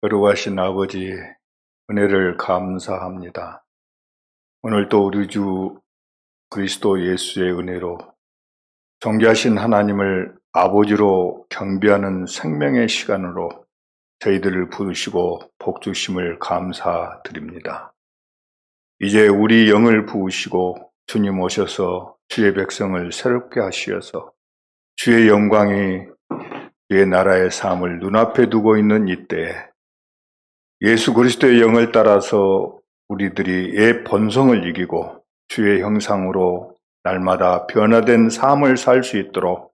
거룩하신 아버지, 은혜를 감사합니다. 오늘도 우리 주 그리스도 예수의 은혜로 존귀하신 하나님을 아버지로 경배하는 생명의 시간으로 저희들을 부르시고 복주심을 감사드립니다. 이제 우리 영을 부으시고 주님 오셔서 주의 백성을 새롭게 하시어서 주의 영광이 주의 나라의 삶을 눈앞에 두고 있는 이때에 예수 그리스도의 영을 따라서 우리들이 옛 본성을 이기고 주의 형상으로 날마다 변화된 삶을 살 수 있도록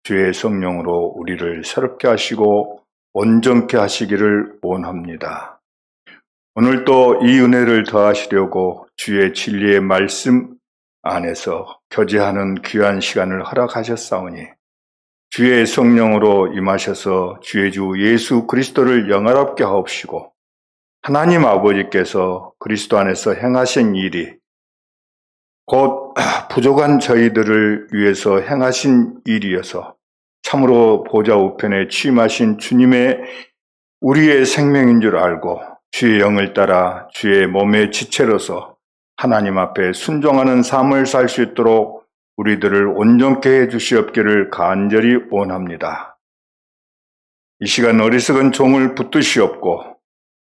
주의 성령으로 우리를 새롭게 하시고 온전케 하시기를 원합니다. 오늘도 이 은혜를 더하시려고 주의 진리의 말씀 안에서 교제하는 귀한 시간을 허락하셨사오니 주의 성령으로 임하셔서 주의 주 예수 그리스도를 영화롭게 하옵시고 하나님 아버지께서 그리스도 안에서 행하신 일이 곧 부족한 저희들을 위해서 행하신 일이어서 참으로 보좌 우편에 취임하신 주님의 우리의 생명인 줄 알고 주의 영을 따라 주의 몸의 지체로서 하나님 앞에 순종하는 삶을 살 수 있도록 우리들을 온전케 해 주시옵기를 간절히 원합니다. 이 시간 어리석은 종을 붙드시옵고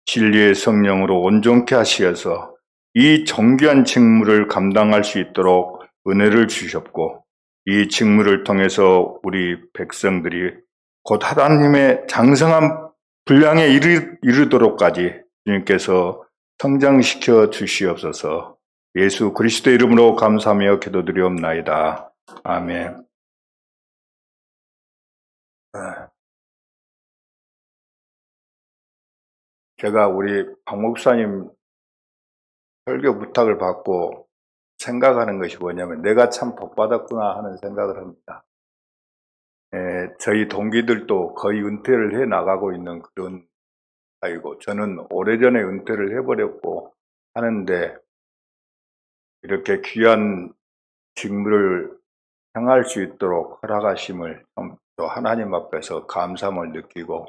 진리의 성령으로 온전케 하시어서 이 정귀한 직무를 감당할 수 있도록 은혜를 주셨고 이 직무를 통해서 우리 백성들이 곧 하나님의 장성한 분량에 이르도록까지 주님께서 성장시켜 주시옵소서. 예수 그리스도의 이름으로 감사하며 기도드리옵나이다. 아멘. 제가 우리 박 목사님 설교 부탁을 받고 생각하는 것이 뭐냐면 내가 참 복받았구나 하는 생각을 합니다. 저희 동기들도 거의 은퇴를 해 나가고 있는 그런 사이고 저는 오래전에 은퇴를 해버렸고 하는데 이렇게 귀한 직무를 행할 수 있도록 허락하심을 또 하나님 앞에서 감사함을 느끼고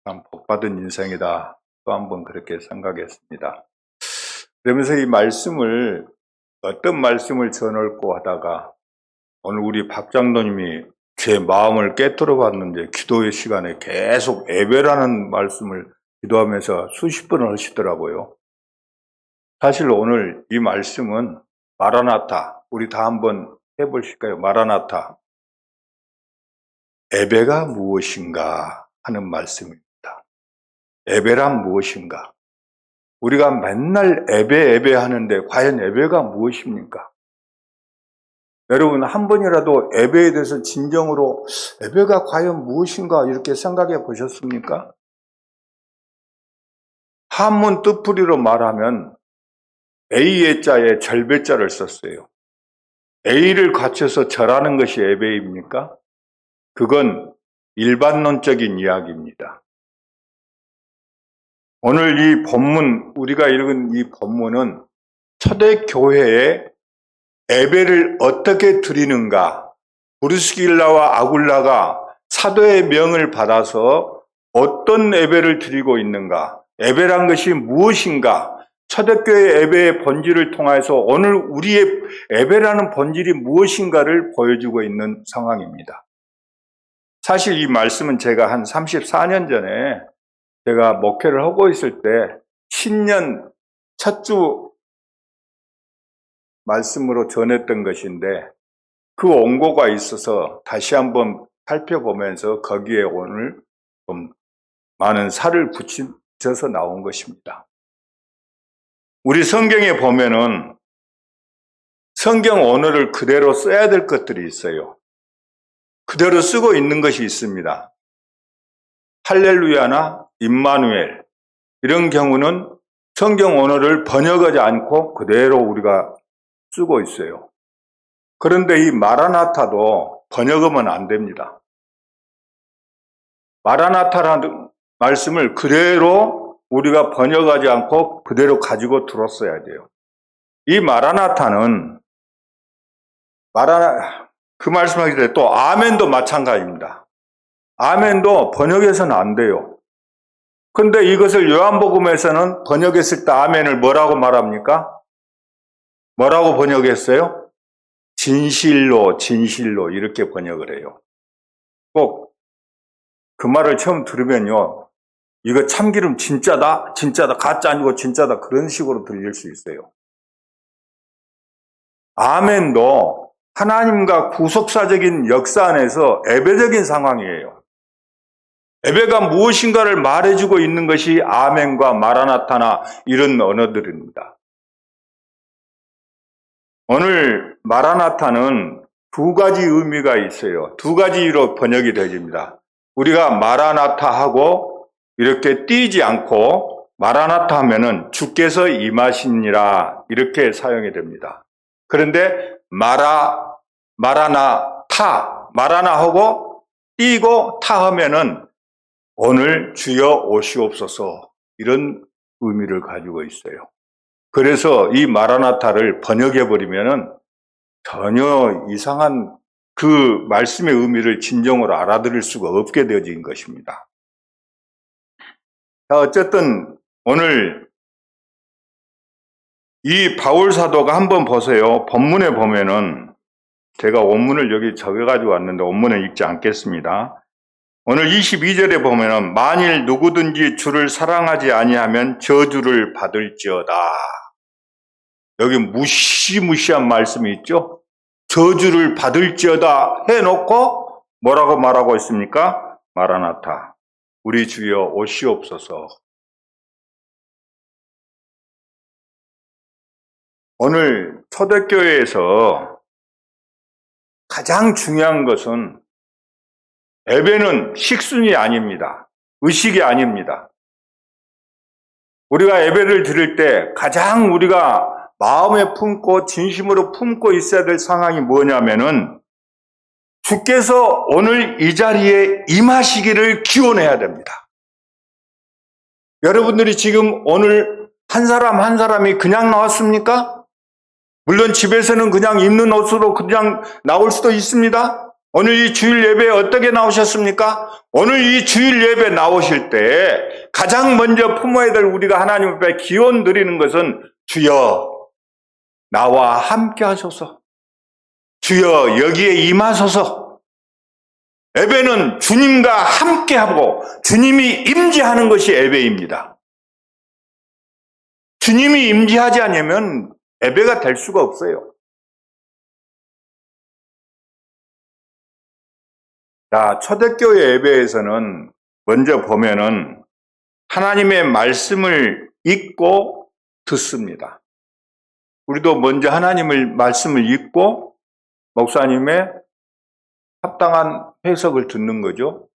참 복받은 인생이다 또 한 번 그렇게 생각했습니다. 그러면서 이 말씀을 어떤 말씀을 전할고 하다가 오늘 우리 박 장로님이 제 마음을 깨뜨려 봤는데 기도의 시간에 계속 예배라는 말씀을 기도하면서 수십 번을 하시더라고요. 사실 오늘 이 말씀은 마라나타, 우리 다 한번 해보실까요? 마라나타. 예배가 무엇인가 하는 말씀입니다. 예배란 무엇인가? 우리가 맨날 예배 하는데 과연 예배가 무엇입니까? 여러분 한 번이라도 예배에 대해서 진정으로 예배가 과연 무엇인가 이렇게 생각해 보셨습니까? 한문 뜻풀이로 말하면 A의 자에 절배자를 썼어요. A를 갖춰서 절하는 것이 예배입니까? 그건 일반론적인 이야기입니다. 오늘 이 본문, 우리가 읽은 이 본문은 초대교회에 예배를 어떻게 드리는가, 브리스길라와 아굴라가 사도의 명을 받아서 어떤 예배를 드리고 있는가, 예배란 것이 무엇인가, 초대교회 예배의 본질을 통해서 오늘 우리의 예배라는 본질이 무엇인가를 보여주고 있는 상황입니다. 사실 이 말씀은 제가 한 34년 전에 제가 목회를 하고 있을 때 신년 첫 주 말씀으로 전했던 것인데 그 원고가 있어서 다시 한번 살펴보면서 거기에 오늘 좀 많은 살을 붙여서 나온 것입니다. 우리 성경에 보면은 성경 언어를 그대로 써야 될 것들이 있어요. 그대로 쓰고 있는 것이 있습니다. 할렐루야나 임마누엘 이런 경우는 성경 언어를 번역하지 않고 그대로 우리가 쓰고 있어요. 그런데 이 마라나타도 번역하면 안 됩니다. 마라나타라는 말씀을 그대로 우리가 번역하지 않고 그대로 가지고 들었어야 돼요. 이 마라나타는 그 말씀하기 전에 또 아멘도 마찬가지입니다. 아멘도 번역해서는 안 돼요. 근데 이것을 요한복음에서는 번역했을 때 아멘을 뭐라고 말합니까? 뭐라고 번역했어요? 진실로, 진실로 이렇게 번역을 해요. 꼭 그 말을 처음 들으면요, 이거 참기름 진짜다, 진짜다, 가짜 아니고 진짜다, 그런 식으로 들릴 수 있어요. 아멘도 하나님과 구속사적인 역사 안에서 예배적인 상황이에요. 예배가 무엇인가를 말해주고 있는 것이 아멘과 마라나타나 이런 언어들입니다. 오늘 마라나타는 두 가지 의미가 있어요. 두 가지로 번역이 되집니다. 우리가 마라나타하고 이렇게 띄지 않고 마라나타 하면은 주께서 임하시니라 이렇게 사용이 됩니다. 그런데 마라나하고 띄고 타 하면은 오늘 주여 오시옵소서 이런 의미를 가지고 있어요. 그래서 이 마라나타를 번역해버리면은 전혀 이상한 그 말씀의 의미를 진정으로 알아들을 수가 없게 되어진 것입니다. 자, 어쨌든 오늘 이 바울 사도가 한번 보세요. 본문에 보면은 제가 원문을 여기 적어가지고 왔는데 원문을 읽지 않겠습니다. 오늘 22절에 보면은 만일 누구든지 주를 사랑하지 아니하면 저주를 받을지어다. 여기 무시무시한 말씀이 있죠. 저주를 받을지어다 해놓고 뭐라고 말하고 있습니까? 마라나타, 우리 주여 오시옵소서. 오늘 초대교회에서 가장 중요한 것은 예배는 식순이 아닙니다. 의식이 아닙니다. 우리가 예배를 드릴 때 가장 우리가 마음에 품고 진심으로 품고 있어야 될 상황이 뭐냐면은 주께서 오늘 이 자리에 임하시기를 기원해야 됩니다. 여러분들이 지금 오늘 한 사람 한 사람이 그냥 나왔습니까? 물론 집에서는 그냥 입는 옷으로 그냥 나올 수도 있습니다. 오늘 이 주일 예배에 어떻게 나오셨습니까? 오늘 이 주일 예배 나오실 때 가장 먼저 품어야 될 우리가 하나님 앞에 기원 드리는 것은 주여 나와 함께 하소서. 주여 여기에 임하소서. 예배는 주님과 함께하고 주님이 임재하는 것이 예배입니다. 주님이 임재하지 않으면 예배가 될 수가 없어요. 자, 초대교회 예배에서는 먼저 보면은 하나님의 말씀을 읽고 듣습니다. 우리도 먼저 하나님의 말씀을 읽고 목사님의 합당한 해석을 듣는 거죠.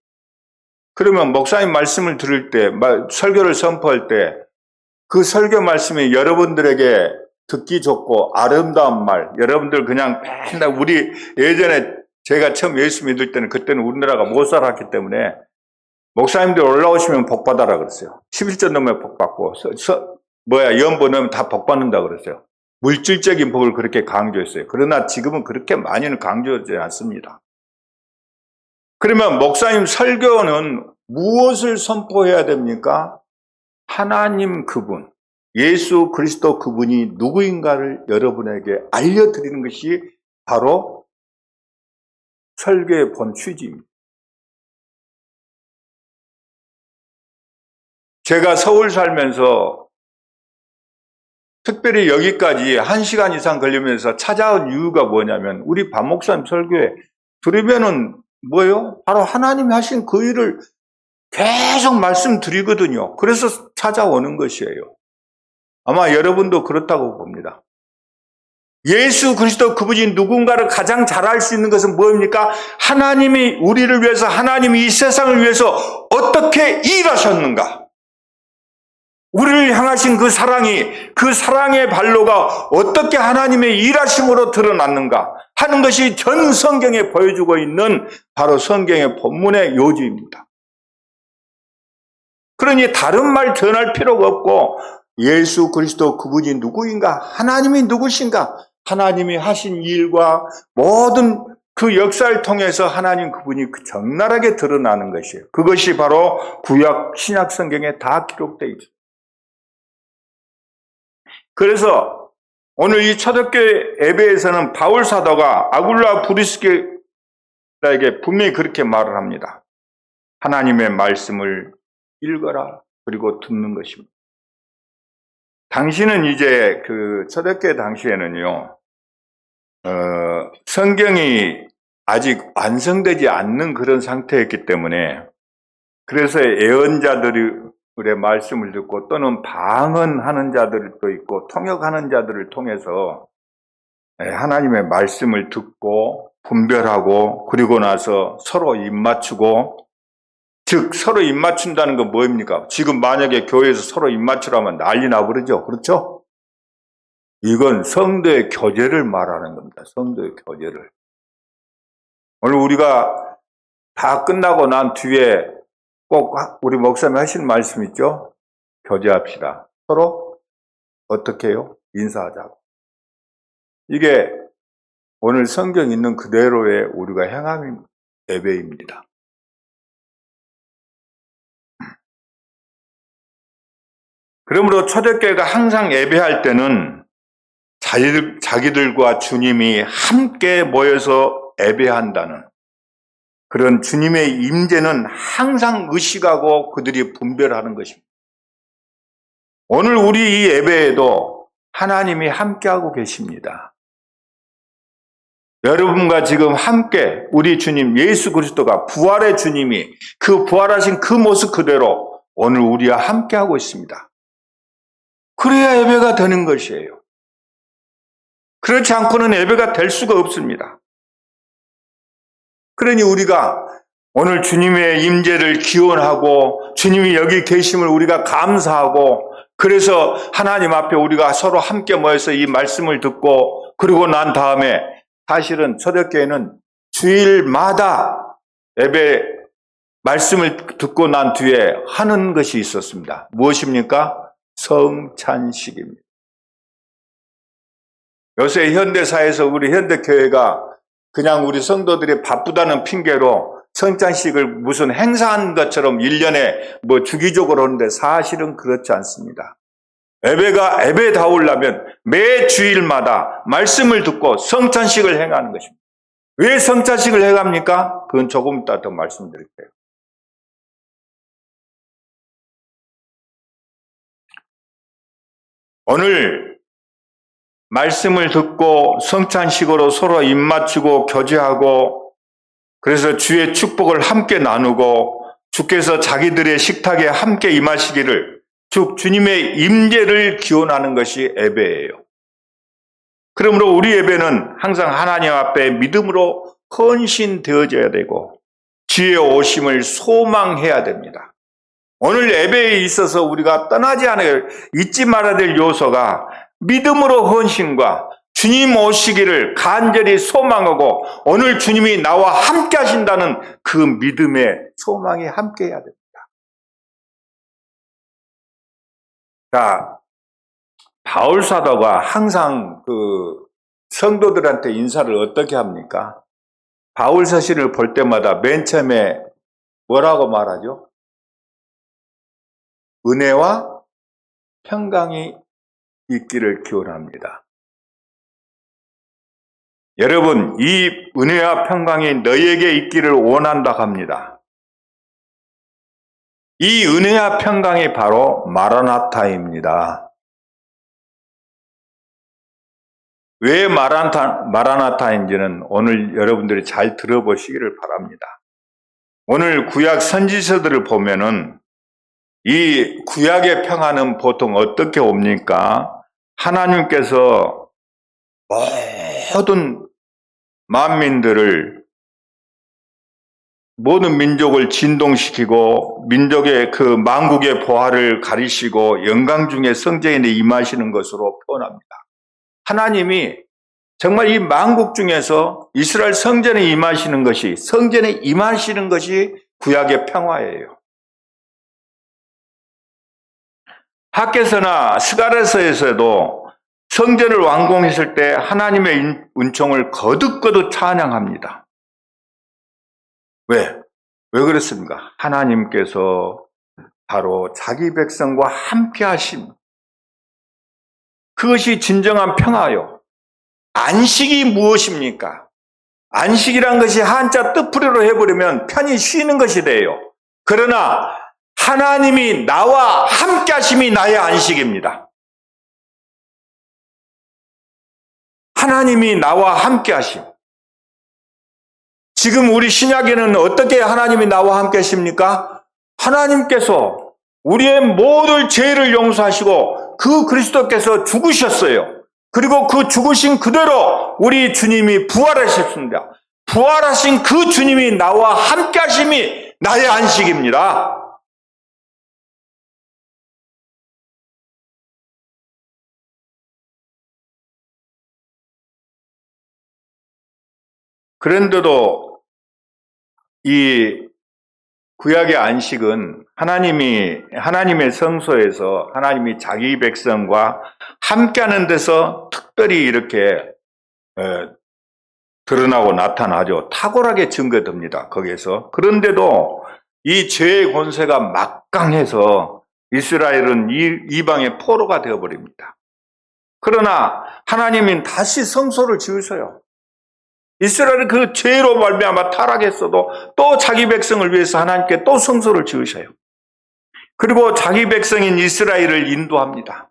그러면 목사님 말씀을 들을 때, 설교를 선포할 때 그 설교 말씀이 여러분들에게 듣기 좋고 아름다운 말, 여러분들 그냥 맨날 우리 예전에 제가 처음 예수 믿을 때는 그때는 우리나라가 못 살았기 때문에 목사님들 올라오시면 복 받아라 그랬어요. 11절 넘으면 복 받고 연보 넣으면 다 복 받는다 그랬어요. 물질적인 복을 그렇게 강조했어요. 그러나 지금은 그렇게 많이는 강조하지 않습니다. 그러면 목사님 설교는 무엇을 선포해야 됩니까? 하나님 그분, 예수 그리스도 그분이 누구인가를 여러분에게 알려드리는 것이 바로 설교의 본 취지입니다. 제가 서울 살면서 특별히 여기까지 1시간 이상 걸리면서 찾아온 이유가 뭐냐면 우리 박 목사님 설교에 들으면은 뭐예요? 바로 하나님이 하신 그 일을 계속 말씀드리거든요. 그래서 찾아오는 것이에요. 아마 여러분도 그렇다고 봅니다. 예수 그리스도 그분이 누군가를 가장 잘 알 수 있는 것은 뭐입니까? 하나님이 우리를 위해서, 하나님이 이 세상을 위해서 어떻게 일하셨는가? 우리를 향하신 그 사랑이, 그 사랑의 발로가 어떻게 하나님의 일하심으로 드러났는가 하는 것이 전 성경에 보여주고 있는 바로 성경의 본문의 요지입니다. 그러니 다른 말 전할 필요가 없고 예수 그리스도 그분이 누구인가? 하나님이 누구신가? 하나님이 하신 일과 모든 그 역사를 통해서 하나님 그분이 적나라하게 드러나는 것이에요. 그것이 바로 구약 신약 성경에 다 기록되어 있어요. 그래서 오늘 이 초대교회 예배에서는 바울 사도가 아굴라 브리스게라에게 분명히 그렇게 말을 합니다. 하나님의 말씀을 읽어라, 그리고 듣는 것입니다. 당시는 이제 그 초대교회 당시에는요, 성경이 아직 완성되지 않는 그런 상태였기 때문에, 그래서 예언자들의 말씀을 듣고 또는 방언하는 자들도 있고 통역하는 자들을 통해서 하나님의 말씀을 듣고 분별하고, 그리고 나서 서로 입맞추고, 즉 서로 입맞춘다는 건 뭐입니까? 지금 만약에 교회에서 서로 입맞추라면 난리 나버리죠. 그렇죠? 이건 성도의 교제를 말하는 겁니다. 성도의 교제를. 오늘 우리가 다 끝나고 난 뒤에 꼭 우리 목사님 하신 말씀 있죠? 교제합시다. 서로 어떻게 해요? 인사하자고. 이게 오늘 성경 있는 그대로의 우리가 행함 예배입니다. 그러므로 초대교회가 항상 예배할 때는 자기들과 주님이 함께 모여서 예배한다는 그런 주님의 임재는 항상 의식하고 그들이 분별하는 것입니다. 오늘 우리 이 예배에도 하나님이 함께하고 계십니다. 여러분과 지금 함께 우리 주님 예수 그리스도가 부활의 주님이 그 부활하신 그 모습 그대로 오늘 우리와 함께하고 있습니다. 그래야 예배가 되는 것이에요. 그렇지 않고는 예배가 될 수가 없습니다. 그러니 우리가 오늘 주님의 임재를 기원하고 주님이 여기 계심을 우리가 감사하고, 그래서 하나님 앞에 우리가 서로 함께 모여서 이 말씀을 듣고, 그리고 난 다음에 사실은 초대교회는 주일마다 예배 말씀을 듣고 난 뒤에 하는 것이 있었습니다. 무엇입니까? 성찬식입니다. 요새 현대사에서 우리 현대교회가 그냥 우리 성도들이 바쁘다는 핑계로 성찬식을 무슨 행사한 것처럼 1년에 주기적으로 하는데 사실은 그렇지 않습니다. 예배가 예배다우려면 매 주일마다 말씀을 듣고 성찬식을 행하는 것입니다. 왜 성찬식을 행합니까? 그건 조금 이따 더 말씀드릴게요. 오늘 말씀을 듣고 성찬식으로 서로 입맞추고 교제하고, 그래서 주의 축복을 함께 나누고 주께서 자기들의 식탁에 함께 임하시기를, 즉 주님의 임재를 기원하는 것이 예배예요. 그러므로 우리 예배는 항상 하나님 앞에 믿음으로 헌신되어져야 되고 주의 오심을 소망해야 됩니다. 오늘 예배에 있어서 우리가 떠나지 않아야, 잊지 말아야 될 요소가 믿음으로 헌신과 주님 오시기를 간절히 소망하고 오늘 주님이 나와 함께 하신다는 그 믿음의 소망이 함께 해야 됩니다. 자, 바울 사도가 항상 그 성도들한테 인사를 어떻게 합니까? 바울 서신을 볼 때마다 맨 처음에 뭐라고 말하죠? 은혜와 평강이 있기를 기원합니다. 여러분, 이 은혜와 평강이 너희에게 있기를 원한다 합니다. 이 은혜와 평강이 바로 마라나타입니다. 왜 마라나타인지는 오늘 여러분들이 잘 들어보시기를 바랍니다. 오늘 구약 선지서들을 보면은 이 구약의 평화는 보통 어떻게 옵니까? 하나님께서 모든 만민들을, 모든 민족을 진동시키고 민족의 그 만국의 보화를 가리시고 영광 중에 성전에 임하시는 것으로 표현합니다. 하나님이 정말 이 만국 중에서 이스라엘 성전에 임하시는 것이, 성전에 임하시는 것이 구약의 평화예요. 학개서나 스가랴서에서도 성전을 완공했을 때 하나님의 은총을 거듭거듭 찬양합니다. 왜? 왜 그랬습니까? 하나님께서 바로 자기 백성과 함께 하심. 그것이 진정한 평화요. 안식이 무엇입니까? 안식이란 것이 한자 뜻풀이로 해버리면 편히 쉬는 것이 돼요. 그러나 하나님이 나와 함께 하심이 나의 안식입니다. 하나님이 나와 함께 하심. 지금 우리 신약에는 어떻게 하나님이 나와 함께 하십니까? 하나님께서 우리의 모든 죄를 용서하시고 그 그리스도께서 죽으셨어요. 그리고 그 죽으신 그대로 우리 주님이 부활하셨습니다. 부활하신 그 주님이 나와 함께 하심이 나의 안식입니다. 그런데도 이 구약의 안식은 하나님의 성소에서 하나님이 자기 백성과 함께하는 데서 특별히 이렇게 드러나고 나타나죠. 탁월하게 증거됩니다. 거기에서. 그런데도 이 죄의 권세가 막강해서 이스라엘은 이방의 포로가 되어버립니다. 그러나 하나님은 다시 성소를 지으셔요. 이스라엘은 그 죄로 말미암아 타락했어도 또 자기 백성을 위해서 하나님께 또 성소를 지으셔요. 그리고 자기 백성인 이스라엘을 인도합니다.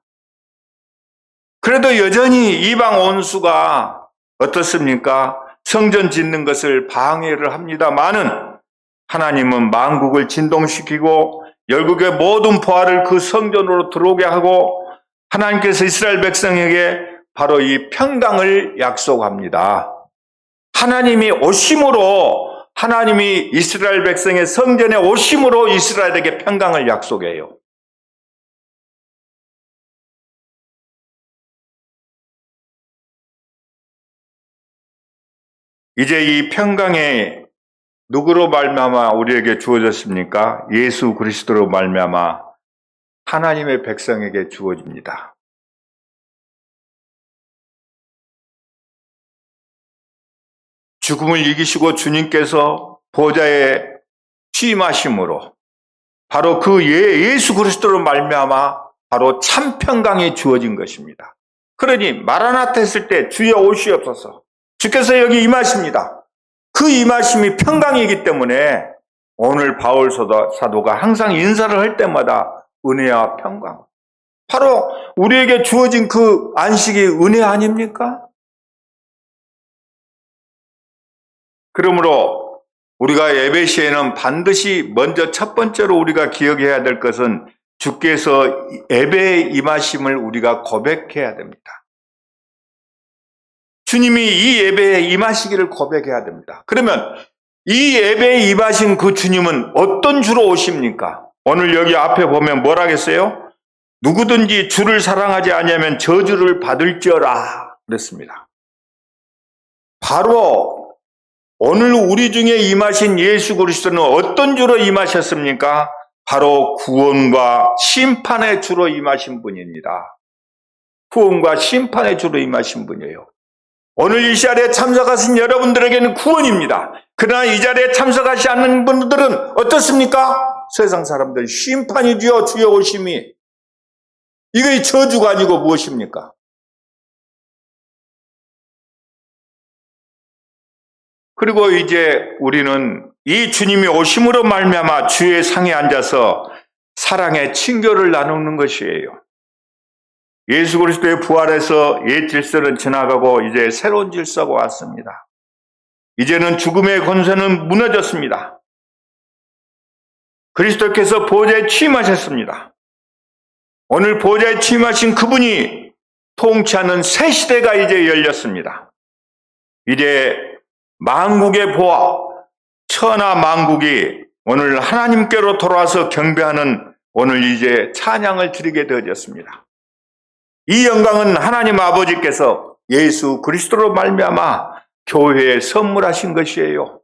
그래도 여전히 이방 원수가 어떻습니까? 성전 짓는 것을 방해를 합니다마는 하나님은 만국을 진동시키고 열국의 모든 부하를 그 성전으로 들어오게 하고 하나님께서 이스라엘 백성에게 바로 이 평강을 약속합니다. 하나님이 오심으로 하나님이 이스라엘 백성의 성전에 오심으로 이스라엘에게 평강을 약속해요. 이제 이 평강이 누구로 말미암아 우리에게 주어졌습니까? 예수 그리스도로 말미암아 하나님의 백성에게 주어집니다. 죽음을 이기시고 주님께서 보좌에 취임하심으로 바로 그 예수 그리스도로 말미암아 바로 참 평강이 주어진 것입니다. 그러니 마라나타 했을 때 주여 오시옵소서. 주께서 여기 임하십니다. 그 임하심이 평강이기 때문에 오늘 바울 사도가 항상 인사를 할 때마다 은혜와 평강. 바로 우리에게 주어진 그 안식이 은혜 아닙니까? 그러므로 우리가 예배 시에는 반드시 먼저 첫 번째로 우리가 기억해야 될 것은 주께서 예배에 임하심을 우리가 고백해야 됩니다. 주님이 이 예배에 임하시기를 고백해야 됩니다. 그러면 이 예배에 임하신 그 주님은 어떤 주로 오십니까? 오늘 여기 앞에 보면 뭐라겠어요? 누구든지 주를 사랑하지 아니하면 저주를 받을지어라 그랬습니다. 바로 오늘 우리 중에 임하신 예수 그리스도는 어떤 주로 임하셨습니까? 바로 구원과 심판의 주로 임하신 분입니다. 구원과 심판의 주로 임하신 분이에요. 오늘 이 자리에 참석하신 여러분들에게는 구원입니다. 그러나 이 자리에 참석하지 않는 분들은 어떻습니까? 세상 사람들 심판이지요. 주의 오심이. 이게 저주가 아니고 무엇입니까? 그리고 이제 우리는 이 주님이 오심으로 말미암아 주의 상에 앉아서 사랑의 친교를 나누는 것이에요. 예수 그리스도의 부활에서 옛 질서는 지나가고 이제 새로운 질서가 왔습니다. 이제는 죽음의 권세는 무너졌습니다. 그리스도께서 보좌에 취임하셨습니다. 오늘 보좌에 취임하신 그분이 통치하는 새 시대가 이제 열렸습니다. 이제 만국의 보아, 천하 만국이 오늘 하나님께로 돌아와서 경배하는 오늘 이제 찬양을 드리게 되어졌습니다. 이 영광은 하나님 아버지께서 예수 그리스도로 말미암아 교회에 선물하신 것이에요.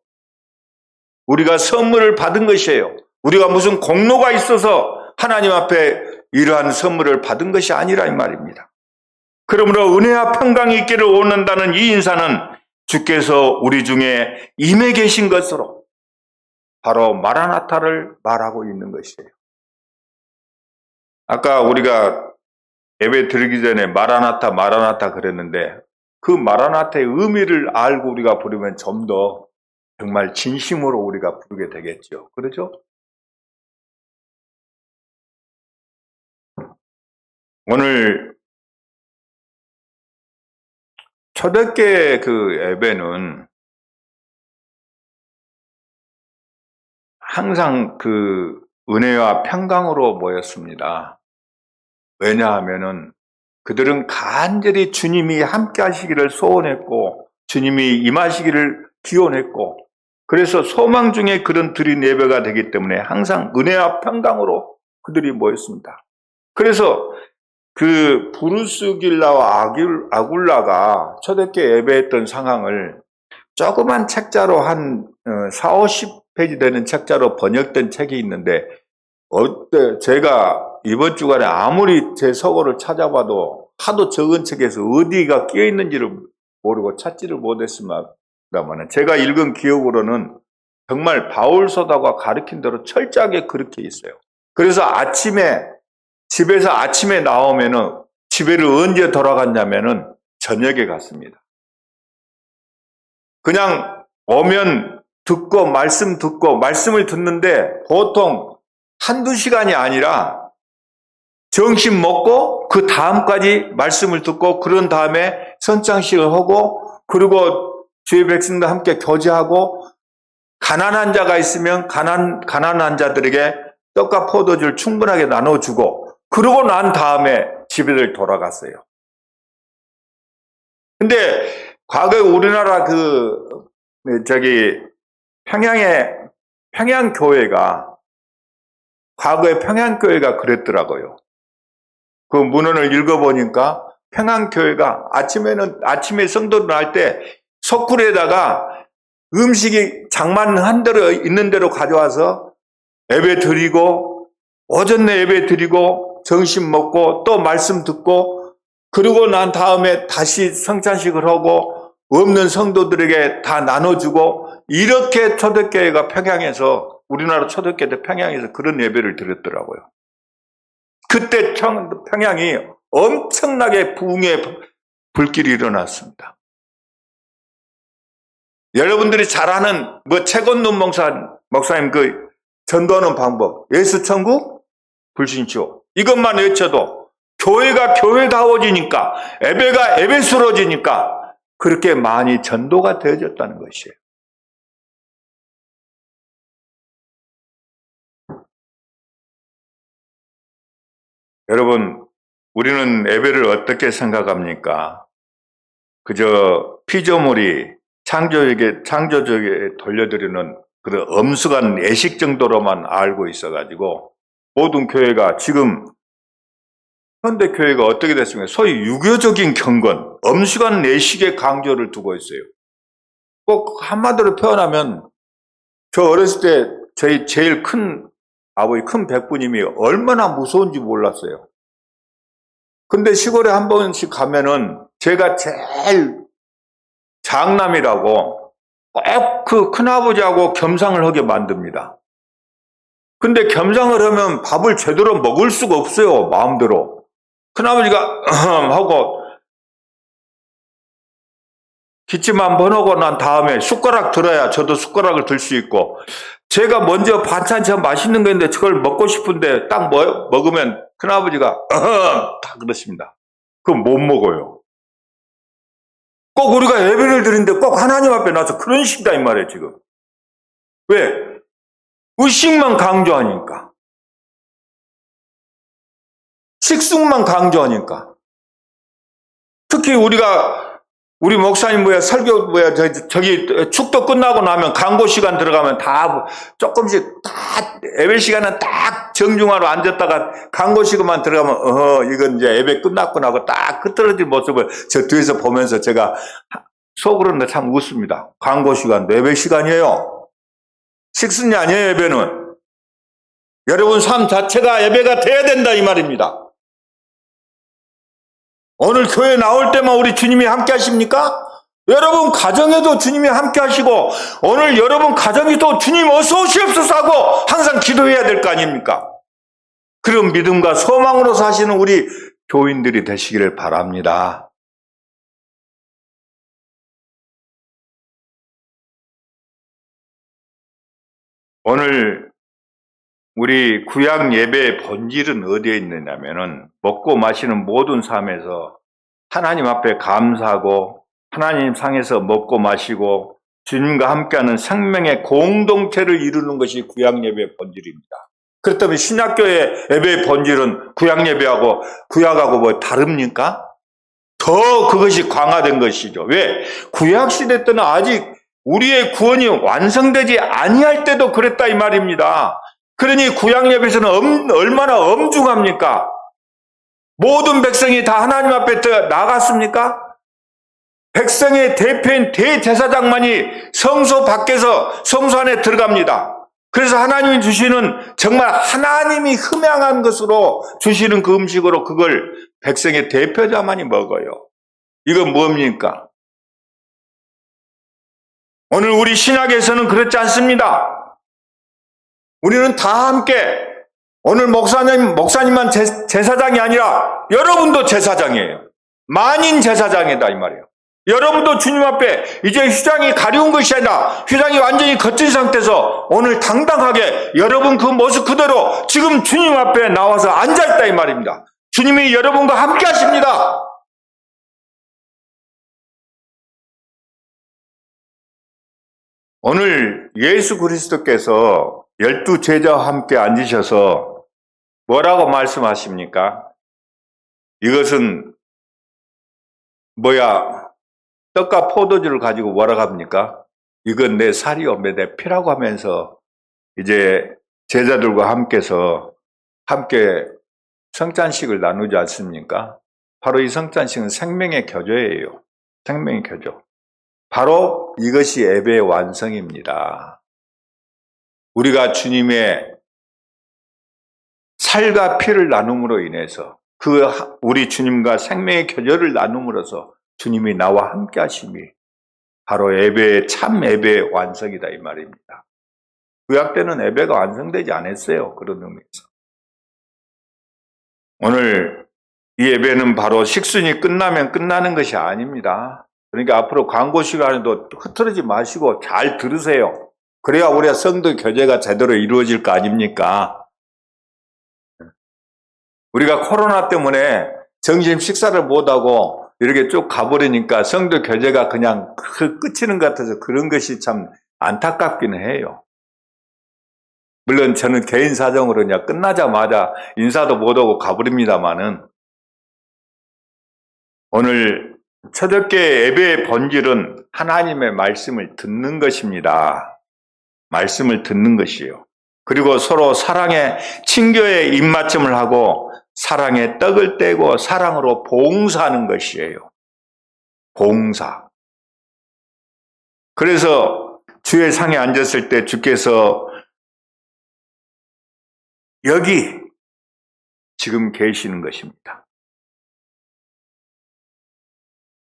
우리가 선물을 받은 것이에요. 우리가 무슨 공로가 있어서 하나님 앞에 이러한 선물을 받은 것이 아니라 이 말입니다. 그러므로 은혜와 평강이 있기를 원한다는 이 인사는 주께서 우리 중에 임해 계신 것으로 바로 마라나타를 말하고 있는 것이에요. 아까 우리가 예배 드리기 전에 마라나타, 마라나타 그랬는데 그 마라나타의 의미를 알고 우리가 부르면 좀 더 정말 진심으로 우리가 부르게 되겠죠. 그렇죠? 오늘 초대교회 그 예배는 항상 그 은혜와 평강으로 모였습니다. 왜냐하면은 그들은 간절히 주님이 함께 하시기를 소원했고 주님이 임하시기를 기원했고 그래서 소망 중에 그런 드린 예배가 되기 때문에 항상 은혜와 평강으로 그들이 모였습니다. 그래서 그 브루스길라와 아굴라가 초대교회 예배했던 상황을 조그만 책자로 한 40-50페이지 되는 책자로 번역된 책이 있는데 제가 이번 주간에 아무리 제 서고를 찾아봐도 하도 적은 책에서 어디가 끼어 있는지를 모르고 찾지를 못했습니다만 제가 읽은 기억으로는 정말 바울서다가 가르친 대로 철저하게 그렇게 있어요. 그래서 집에서 아침에 나오면은 집에를 언제 돌아갔냐면은 저녁에 갔습니다. 그냥 오면 듣고 말씀을 듣는데 보통 한두 시간이 아니라 점심 먹고 그 다음까지 말씀을 듣고 그런 다음에 선창식을 하고 그리고 주의 백성들 함께 교제하고 가난한 자가 있으면 가난한 자들에게 떡과 포도주를 충분하게 나눠주고 그러고 난 다음에 집에들 돌아갔어요. 근데 과거에 우리나라 평양교회가 과거에 평양교회가 그랬더라고요. 그 문헌을 읽어보니까 평양교회가 아침에 성도를 할 때 석굴에다가 음식이 장만한 대로 있는 대로 가져와서 예배 드리고 오전 내 예배 드리고 점심 먹고 또 말씀 듣고 그러고 난 다음에 다시 성찬식을 하고 없는 성도들에게 다 나눠주고 이렇게 초대교회가 평양에서 우리나라 초대교회 평양에서 그런 예배를 드렸더라고요. 그때 평양이 엄청나게 부흥의 불길이 일어났습니다. 여러분들이 잘 아는 최건눈 목사님 그 전도하는 방법 예수 천국 불신쇼 이것만 외쳐도 교회가 교회다워지니까 예배가 예배스러워지니까 그렇게 많이 전도가 되어졌다는 것이에요. 여러분 우리는 예배를 어떻게 생각합니까? 그저 피조물이 창조주에게 돌려드리는 그런 엄숙한 예식 정도로만 알고 있어가지고 모든 교회가 지금 현대교회가 어떻게 됐습니까? 소위 유교적인 경건, 엄숙한 예식의 강조를 두고 있어요. 꼭 한마디로 표현하면 저 어렸을 때 저희 제일 큰 아버지 큰 백부님이 얼마나 무서운지 몰랐어요. 근데 시골에 한 번씩 가면은 제가 제일 장남이라고 꼭 그 큰아버지하고 겸상을 하게 만듭니다. 근데 겸상을 하면 밥을 제대로 먹을 수가 없어요. 마음대로. 큰아버지가 하고 기침 한번 하고 난 다음에 숟가락 들어야 저도 숟가락을 들 수 있고 제가 먼저 반찬 참 맛있는 거 있는데 저걸 먹고 싶은데 딱 먹으면 큰아버지가 다 그러십니다. 그럼 못 먹어요. 꼭 우리가 예배를 드리는데 꼭 하나님 앞에 나서 그런 식이다 이 말이에요 지금. 왜? 의식만 강조하니까. 식숙만 강조하니까. 특히 우리 목사님 설교 저기 축도 끝나고 나면 강고 시간 들어가면 다 조금씩 다 예배 시간은 딱 정중하로 앉았다가 강고 시간만 들어가면 이건 이제 예배 끝났구나 하고 딱 흐트러진 모습을 저 뒤에서 보면서 제가 속으로는 참 웃습니다. 강고 시간도 예배 시간이에요. 식순이 아니에요 예배는. 여러분 삶 자체가 예배가 돼야 된다 이 말입니다. 오늘 교회 나올 때만 우리 주님이 함께 하십니까? 여러분 가정에도 주님이 함께 하시고 오늘 여러분 가정에도 주님 어서 오시옵소서 하고 항상 기도해야 될 거 아닙니까? 그런 믿음과 소망으로 사시는 우리 교인들이 되시기를 바랍니다. 오늘 우리 구약 예배의 본질은 어디에 있느냐면은 먹고 마시는 모든 삶에서 하나님 앞에 감사하고 하나님 상에서 먹고 마시고 주님과 함께하는 생명의 공동체를 이루는 것이 구약 예배의 본질입니다. 그렇다면 신약교회 예배의 본질은 구약 예배하고 구약하고 뭐 다릅니까? 더 그것이 강화된 것이죠. 왜? 구약 시대 때는 아직 우리의 구원이 완성되지 아니할 때도 그랬다 이 말입니다. 그러니 구약 예배에서는 얼마나 엄중합니까? 모든 백성이 다 하나님 앞에 나갔습니까? 백성의 대표인 대제사장만이 성소 밖에서 성소 안에 들어갑니다. 그래서 하나님이 주시는 정말 하나님이 흠양한 것으로 주시는 그 음식으로 그걸 백성의 대표자만이 먹어요. 이건 뭡니까? 오늘 우리 신약에서는 그렇지 않습니다. 우리는 다 함께 오늘 목사님만 제사장이 아니라 여러분도 제사장이에요. 만인 제사장이다 이 말이에요. 여러분도 주님 앞에 이제 휘장이 가려운 것이 아니라 휘장이 완전히 걷진 상태에서 오늘 당당하게 여러분 그 모습 그대로 지금 주님 앞에 나와서 앉아있다 이 말입니다. 주님이 여러분과 함께 하십니다. 오늘 예수 그리스도께서 12 제자와 함께 앉으셔서 뭐라고 말씀하십니까? 이것은 떡과 포도주를 가지고 뭐라고 합니까? 이건 내 살이요 내 피라고 하면서 이제 제자들과 함께 성찬식을 나누지 않습니까? 바로 이 성찬식은 생명의 교조예요. 생명의 교조. 바로 이것이 예배의 완성입니다. 우리가 주님의 살과 피를 나눔으로 인해서 우리 주님과 생명의 교조를 나눔으로써 주님이 나와 함께 하심이 바로 참 예배의 완성이다 이 말입니다. 구약 때는 예배가 완성되지 않았어요. 그런 의미에서. 오늘 이 예배는 바로 식순이 끝나면 끝나는 것이 아닙니다. 그러니까 앞으로 광고 시간에도 흐트러지 마시고 잘 들으세요. 그래야 우리가 성도 교제가 제대로 이루어질 거 아닙니까? 우리가 코로나 때문에 점심 식사를 못하고 이렇게 쭉 가버리니까 성도 교제가 그냥 끝이는 것 같아서 그런 것이 참 안타깝기는 해요. 물론 저는 개인 사정으로 그냥 끝나자마자 인사도 못하고 가버립니다만은 오늘 초대교회 예배의 본질은 하나님의 말씀을 듣는 것입니다. 말씀을 듣는 것이에요. 그리고 서로 사랑의 친교의 입맞춤을 하고 사랑의 떡을 떼고 사랑으로 봉사하는 것이에요. 봉사. 그래서 주의 상에 앉았을 때 주께서 여기 지금 계시는 것입니다.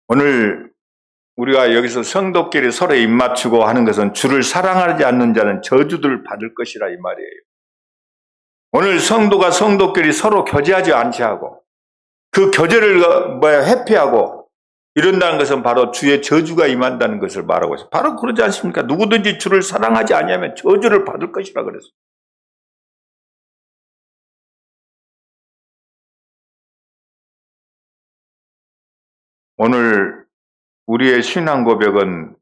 오늘 우리가 여기서 성도끼리 서로 입맞추고 하는 것은 주를 사랑하지 않는 자는 저주를 받을 것이라 이 말이에요. 오늘 성도가 성도끼리 서로 교제하지 않지 하고 그 교제를 회피하고 이런다는 것은 바로 주의 저주가 임한다는 것을 말하고 있어요. 바로 그러지 않습니까? 누구든지 주를 사랑하지 아니하면 저주를 받을 것이라 그랬어요. 오늘 우리의 신앙 고백은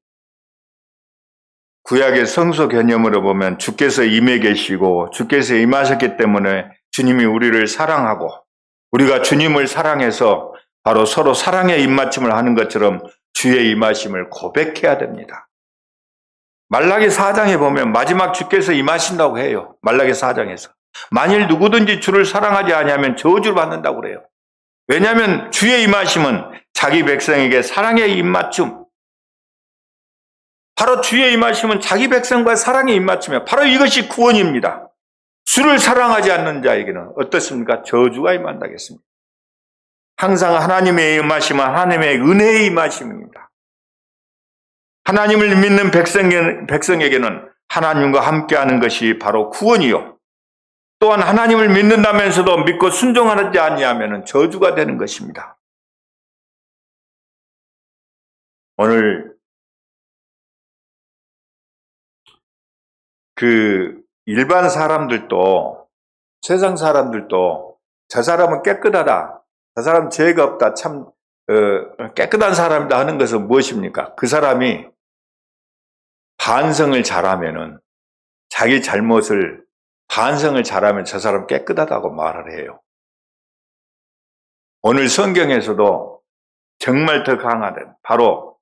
구약의 성소 개념으로 보면 주께서 임해 계시고 주께서 임하셨기 때문에 주님이 우리를 사랑하고 우리가 주님을 사랑해서 바로 서로 사랑의 입맞춤을 하는 것처럼 주의 임하심을 고백해야 됩니다. 말라기 4장에 보면 마지막 주께서 임하신다고 해요. 말라기 4장에서. 만일 누구든지 주를 사랑하지 아니하면 저주를 받는다고 그래요. 왜냐하면 주의 임하심은 자기 백성에게 사랑의 입맞춤, 바로 주의 임하심은 자기 백성과 사랑의 입맞춤이에요. 바로 이것이 구원입니다. 주를 사랑하지 않는 자에게는 어떻습니까? 저주가 임한다겠습니다. 항상 하나님의 임하심은 하나님의 은혜의 임하심입니다. 하나님을 믿는 백성에게는 하나님과 함께하는 것이 바로 구원이요. 또한 하나님을 믿는다면서도 믿고 순종하지 아니하면 저주가 되는 것입니다. 오늘 일반 사람들도, 세상 사람들도 저 사람은 깨끗하다, 저 사람 죄가 없다, 참 깨끗한 사람이다 하는 것은 무엇입니까? 그 사람이 반성을 잘하면은, 자기 잘못을 반성을 잘하면 저 사람 깨끗하다고 말을 해요. 오늘 성경에서도 정말 더 강하다. 바로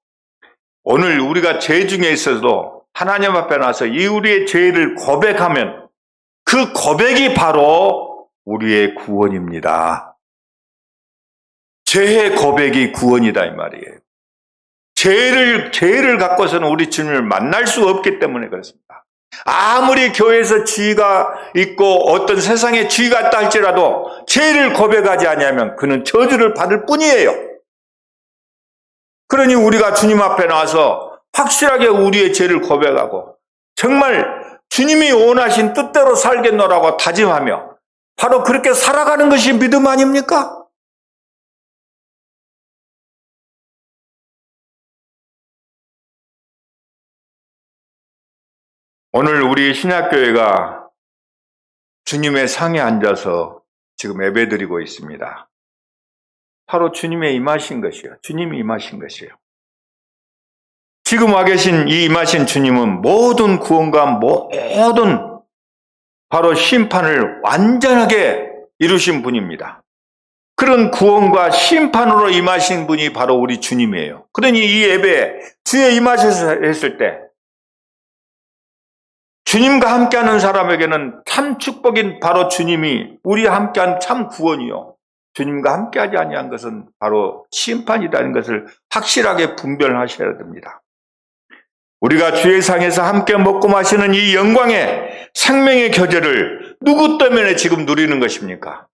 오늘 우리가 죄 중에 있어도 하나님 앞에 나서 이 우리의 죄를 고백하면 그 고백이 바로 우리의 구원입니다. 죄의 고백이 구원이다 이 말이에요. 죄를 갖고서는 우리 주님을 만날 수 없기 때문에 그렇습니다. 아무리 교회에서 지위가 있고 어떤 세상에 지위가 있다 할지라도 죄를 고백하지 아니하면 그는 저주를 받을 뿐이에요. 그러니 우리가 주님 앞에 나와서 확실하게 우리의 죄를 고백하고 정말 주님이 원하신 뜻대로 살겠노라고 다짐하며 바로 그렇게 살아가는 것이 믿음 아닙니까? 오늘 우리 신약교회가 주님의 상에 앉아서 지금 예배드리고 있습니다. 바로 주님의 임하신 것이요. 주님이 임하신 것이에요. 지금 와 계신 이 임하신 주님은 모든 구원과 모든 바로 심판을 완전하게 이루신 분입니다. 그런 구원과 심판으로 임하신 분이 바로 우리 주님이에요. 그러니 이 예배에 주의 임하셔서 했을 때 주님과 함께하는 사람에게는 참 축복인 바로 주님이 우리와 함께한 참 구원이요. 주님과 함께하지 아니한 것은 바로 심판이라는 것을 확실하게 분별하셔야 됩니다. 우리가 주의 상에서 함께 먹고 마시는 이 영광의 생명의 교제를 누구 때문에 지금 누리는 것입니까?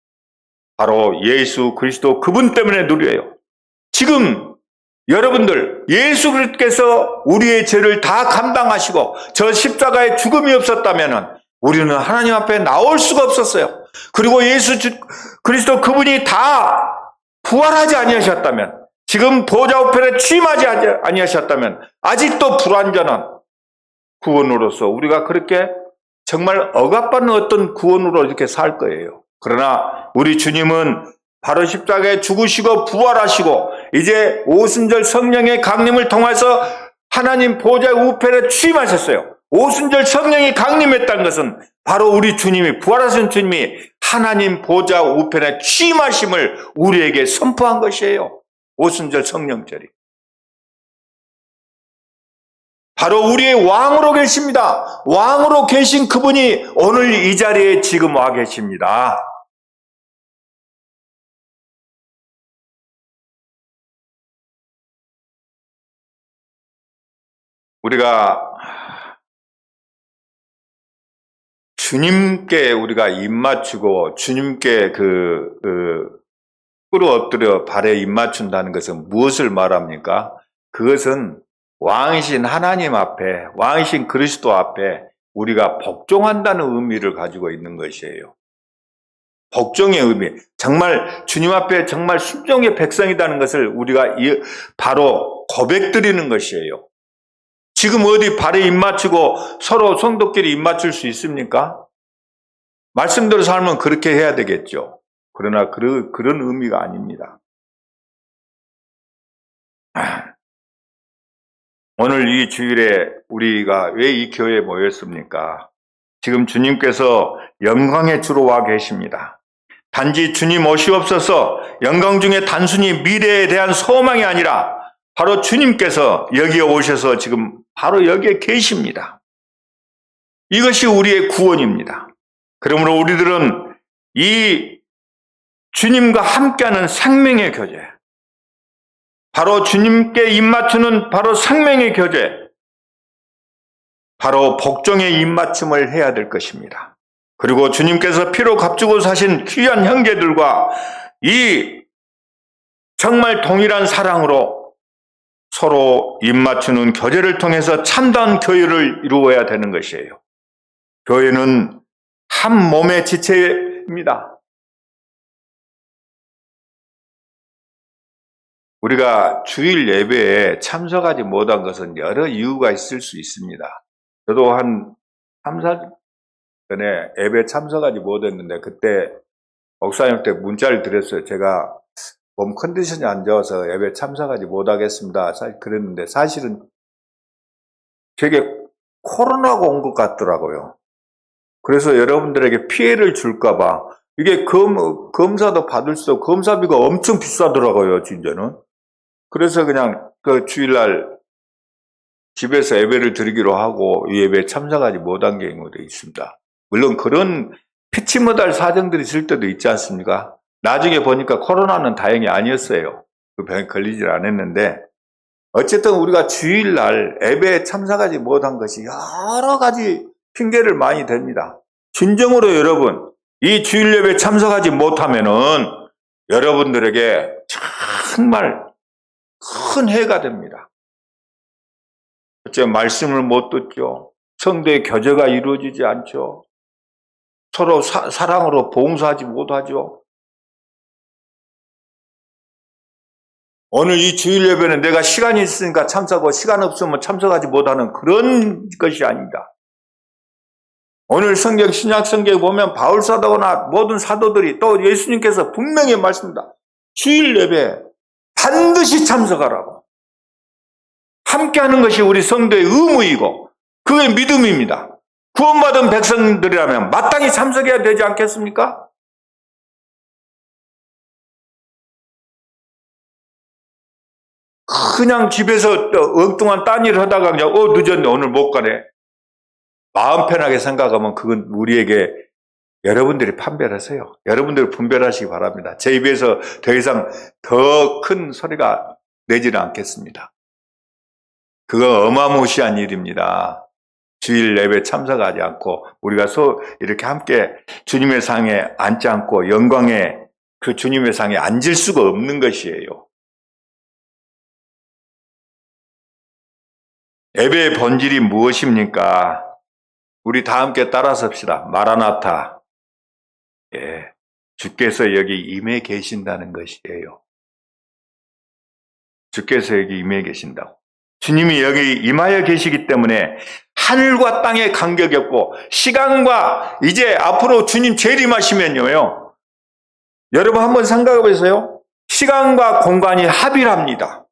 바로 예수 그리스도 그분 때문에 누려요. 지금 여러분들 예수 그리스도께서 우리의 죄를 다 감당하시고 저 십자가에 죽음이 없었다면 우리는 하나님 앞에 나올 수가 없었어요. 그리고 예수 그리스도 그분이 다 부활하지 아니하셨다면, 지금 보좌 우편에 취임하지 아니하셨다면 아직도 불완전한 구원으로서 우리가 그렇게 정말 억압받는 어떤 구원으로 이렇게 살 거예요. 그러나 우리 주님은 바로 십자가에 죽으시고 부활하시고 이제 오순절 성령의 강림을 통해서 하나님 보좌 우편에 취임하셨어요. 오순절 성령이 강림했다는 것은 바로 우리 주님이, 부활하신 주님이 하나님 보좌 우편에 취임하심을 우리에게 선포한 것이에요. 오순절 성령절이 바로 우리의 왕으로 계십니다. 왕으로 계신 그분이 오늘 이 자리에 지금 와 계십니다. 우리가 주님께 우리가 입맞추고 주님께 꿇어 엎드려 발에 입맞춘다는 것은 무엇을 말합니까? 그것은 왕이신 하나님 앞에, 왕이신 그리스도 앞에 우리가 복종한다는 의미를 가지고 있는 것이에요. 복종의 의미, 정말 주님 앞에 정말 순종의 백성이라는 것을 우리가 바로 고백드리는 것이에요. 지금 어디 발에 입맞추고 서로 성도끼리 입맞출 수 있습니까? 말씀대로 살면 그렇게 해야 되겠죠. 그러나 그런 의미가 아닙니다. 오늘 이 주일에 우리가 왜 이 교회에 모였습니까? 지금 주님께서 영광의 주로 와 계십니다. 단지 주님 오시옵소서 영광 중에 단순히 미래에 대한 소망이 아니라 바로 주님께서 여기에 오셔서 지금 바로 여기에 계십니다. 이것이 우리의 구원입니다. 그러므로 우리들은 이 주님과 함께하는 생명의 교제, 바로 주님께 입맞추는 바로 생명의 교제, 바로 복종의 입맞춤을 해야 될 것입니다. 그리고 주님께서 피로 값주고 사신 귀한 형제들과 이 정말 동일한 사랑으로 서로 입맞추는 교제를 통해서 참다운 교회를 이루어야 되는 것이에요. 교회는 한 몸의 지체입니다. 우리가 주일 예배에 참석하지 못한 것은 여러 이유가 있을 수 있습니다. 저도 한 3, 4년 전에 예배 참석하지 못했는데 그때 목사님한테 문자를 드렸어요. 제가 몸 컨디션이 안 좋아서 예배 참석하지 못하겠습니다. 그랬는데 사실은 되게 코로나가 온 것 같더라고요. 그래서 여러분들에게 피해를 줄까봐 이게 검사도 받을 수 없고 검사비가 엄청 비싸더라고요, 진짜는. 그래서 그냥 그 주일날 집에서 예배를 드리기로 하고 이 예배에 참석하지 못한 경우도 있습니다. 물론 그런 피치 못할 사정들이 있을 때도 있지 않습니까? 나중에 보니까 코로나는 다행히 아니었어요. 그 병에 걸리질 않았는데 어쨌든 우리가 주일날 예배에 참석하지 못한 것이 여러 가지 핑계를 많이 댑니다. 진정으로 여러분, 이 주일 예배에 참석하지 못하면은 여러분들에게 정말 큰 해가 됩니다. 첫째, 말씀을 못 듣죠. 성도의 교제가 이루어지지 않죠. 서로 사랑으로 봉사하지 못하죠. 오늘 이 주일 예배는 내가 시간이 있으니까 참석하고 시간 없으면 참석하지 못하는 그런 것이 아닙니다. 오늘 성경, 신약 성경에 보면 바울 사도나 모든 사도들이 또 예수님께서 분명히 말씀합니다. 주일 예배에 반드시 참석하라고. 함께하는 것이 우리 성도의 의무이고 그게 믿음입니다. 구원받은 백성들이라면 마땅히 참석해야 되지 않겠습니까? 그냥 집에서 엉뚱한 딴일을 하다가 그냥 늦었네 오늘 못 가네. 마음 편하게 생각하면 그건 우리에게 여러분들이 판별하세요. 여러분들이 분별하시기 바랍니다. 제 입에서 더 이상 더 큰 소리가 내지는 않겠습니다. 그거 어마무시한 일입니다. 주일 예배 참석하지 않고 우리가 이렇게 함께 주님의 상에 앉지 않고 영광의 그 주님의 상에 앉을 수가 없는 것이에요. 예배의 본질이 무엇입니까? 우리 다 함께 따라섭시다. 마라나타. 예, 주께서 여기 임해 계신다는 것이에요. 주께서 여기 임해 계신다고. 주님이 여기 임하여 계시기 때문에 하늘과 땅의 간격이 없고 시간과 이제 앞으로 주님 재림하시면요. 여러분 한번 생각해 보세요. 시간과 공간이 합일합니다.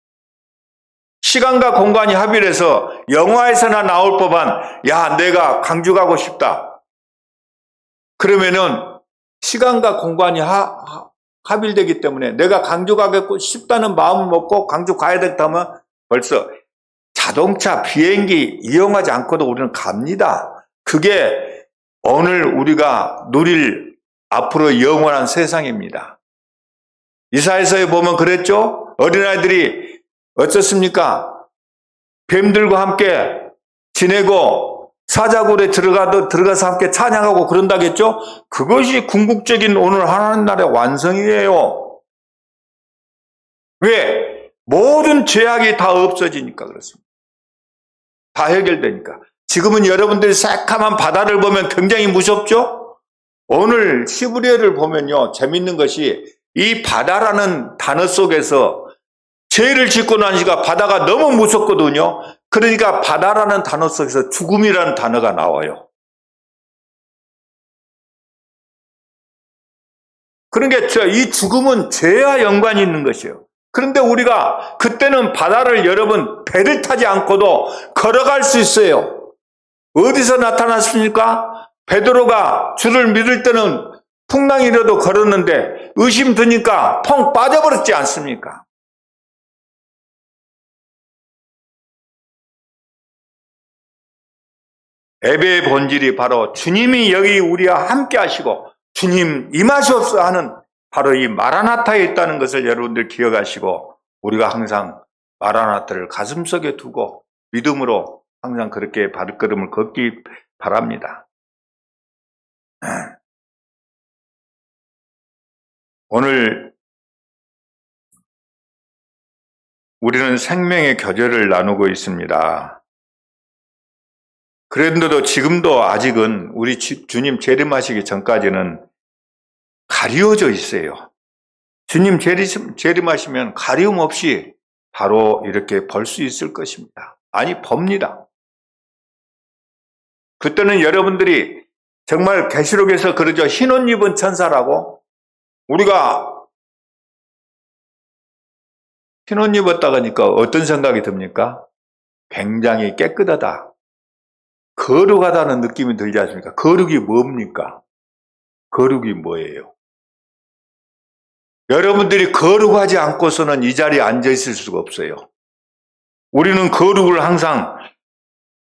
시간과 공간이 합일해서 영화에서나 나올 법한 야 내가 강주 가고 싶다. 그러면은 시간과 공간이 합일되기 때문에 내가 강주 가고 싶다는 마음을 먹고 강주 가야 된다면 벌써 자동차, 비행기 이용하지 않고도 우리는 갑니다. 그게 오늘 우리가 누릴 앞으로 영원한 세상입니다. 이사야서에 보면 그랬죠? 어린아이들이 어떻습니까? 뱀들과 함께 지내고 사자굴에 들어가서 함께 찬양하고 그런다겠죠? 그것이 궁극적인 오늘 하나님 나라의 완성이에요. 왜? 모든 죄악이 다 없어지니까 그렇습니다. 다 해결되니까. 지금은 여러분들이 새카만 바다를 보면 굉장히 무섭죠? 오늘 히브리어를 보면요. 재밌는 것이 이 바다라는 단어 속에서 죄를 짓고 난 시가 바다가 너무 무섭거든요. 그러니까 바다라는 단어 속에서 죽음이라는 단어가 나와요. 그러니까 이 죽음은 죄와 연관이 있는 것이에요. 그런데 우리가 그때는 바다를 여러분 배를 타지 않고도 걸어갈 수 있어요. 어디서 나타났습니까? 베드로가 주를 믿을 때는 풍랑이라도 걸었는데 의심 드니까 펑 빠져버렸지 않습니까? 예배의 본질이 바로 주님이 여기 우리와 함께 하시고 주님 임하시옵소서 하는 바로 이 마라나타에 있다는 것을 여러분들 기억하시고 우리가 항상 마라나타를 가슴속에 두고 믿음으로 항상 그렇게 발걸음을 걷기 바랍니다. 오늘 우리는 생명의 교제를 나누고 있습니다. 그런데도 지금도 아직은 우리 주님 재림하시기 전까지는 가려져 있어요. 주님 재림하시면 가리움 없이 바로 이렇게 벌 수 있을 것입니다. 아니, 봅니다. 그때는 여러분들이 정말 계시록에서 그러죠. 흰 옷 입은 천사라고. 우리가 흰 옷 입었다 하니까 어떤 생각이 듭니까? 굉장히 깨끗하다, 거룩하다는 느낌이 들지 않습니까? 거룩이 뭡니까? 거룩이 뭐예요? 여러분들이 거룩하지 않고서는 이 자리에 앉아 있을 수가 없어요. 우리는 거룩을 항상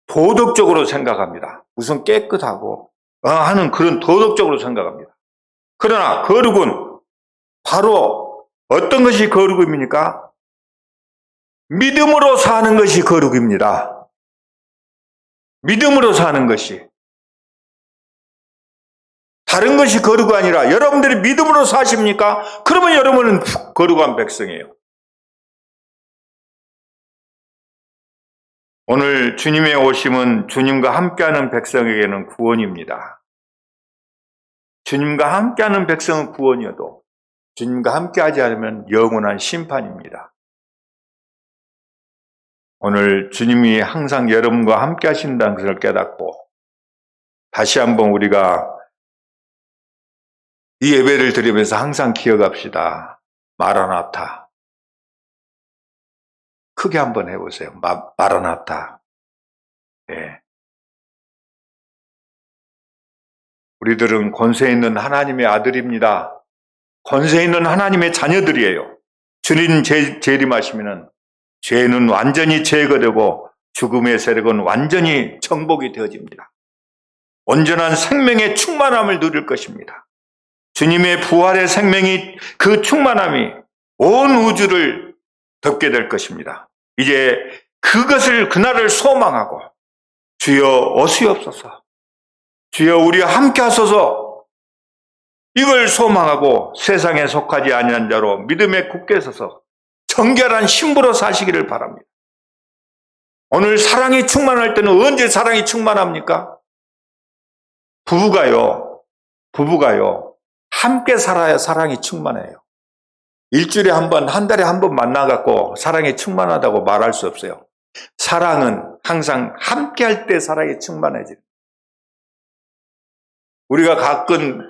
도덕적으로 생각합니다. 우선 깨끗하고 하는 그런 도덕적으로 생각합니다. 그러나 거룩은 바로 어떤 것이 거룩입니까? 믿음으로 사는 것이 거룩입니다. 믿음으로 사는 것이. 다른 것이 거룩이 아니라 여러분들이 믿음으로 사십니까? 그러면 여러분은 거룩한 백성이에요. 오늘 주님의 오심은 주님과 함께하는 백성에게는 구원입니다. 주님과 함께하는 백성은 구원이어도 주님과 함께하지 않으면 영원한 심판입니다. 오늘 주님이 항상 여러분과 함께 하신다는 것을 깨닫고 다시 한번 우리가 이 예배를 드리면서 항상 기억합시다. 마라나타. 크게 한번 해보세요. 마라나타. 예. 우리들은 권세 있는 하나님의 아들입니다. 권세 있는 하나님의 자녀들이에요. 주님 재림하시면은 죄는 완전히 제거되고 죽음의 세력은 완전히 정복이 되어집니다. 온전한 생명의 충만함을 누릴 것입니다. 주님의 부활의 생명이, 그 충만함이 온 우주를 덮게 될 것입니다. 이제 그날을 소망하고 주여 오시옵소서, 주여 우리와 함께 하소서, 이걸 소망하고 세상에 속하지 아니한 자로 믿음에 굳게 서서 정결한 신부로 사시기를 바랍니다. 오늘 사랑이 충만할 때는 언제 사랑이 충만합니까? 부부가요 함께 살아야 사랑이 충만해요. 일주일에 한 번, 한 달에 한 번 만나갖고 사랑이 충만하다고 말할 수 없어요. 사랑은 항상 함께 할 때 사랑이 충만해져요. 우리가 가끔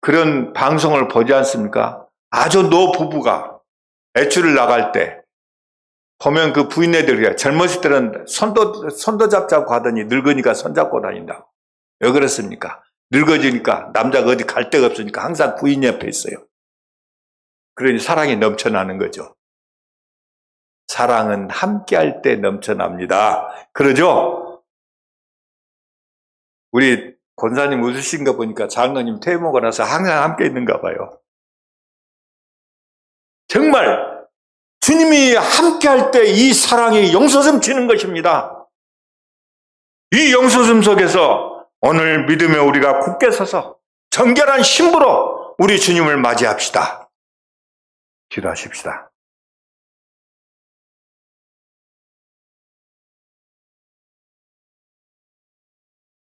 그런 방송을 보지 않습니까? 아주 노부부가 외출을 나갈 때 보면 그 부인네들이 젊었을 때는 손도 잡자고 하더니 늙으니까 손잡고 다닌다고. 왜 그렇습니까? 늙어지니까 남자가 어디 갈 데가 없으니까 항상 부인 옆에 있어요. 그러니 사랑이 넘쳐나는 거죠. 사랑은 함께 할 때 넘쳐납니다. 그러죠? 우리 권사님 웃으신 거 보니까 장로님 퇴임하고 나서 항상 함께 있는가 봐요. 정말 주님이 함께 할 때 이 사랑이 용솟음 치는 것입니다. 이 용솟음 속에서 오늘 믿음에 우리가 굳게 서서 정결한 신부로 우리 주님을 맞이합시다. 기도하십시다.